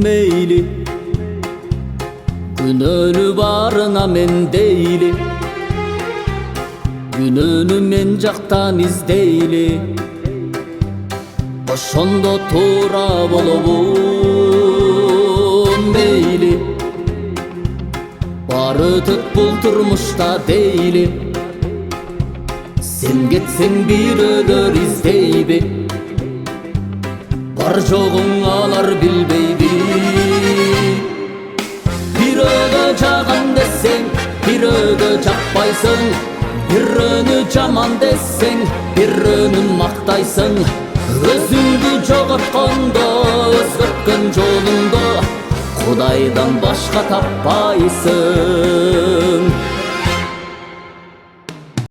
meyli, günönü barına men deyli, günönü men jaktan izdeyli. Ошондо туура болобу мейли, бары өтөт бул турмушта дейли. Сен кетсең бирөөлөр издейби, бар жогуң алар билбейби. Бирөөгө жагам десең, бирөөгө жакпайсың, бирөөнү жаман десең, бирөөнү мактайсың. Өзүңдү жоғоткондо, өзгөрткөн жолуңду Кудайдан башка таппайсың.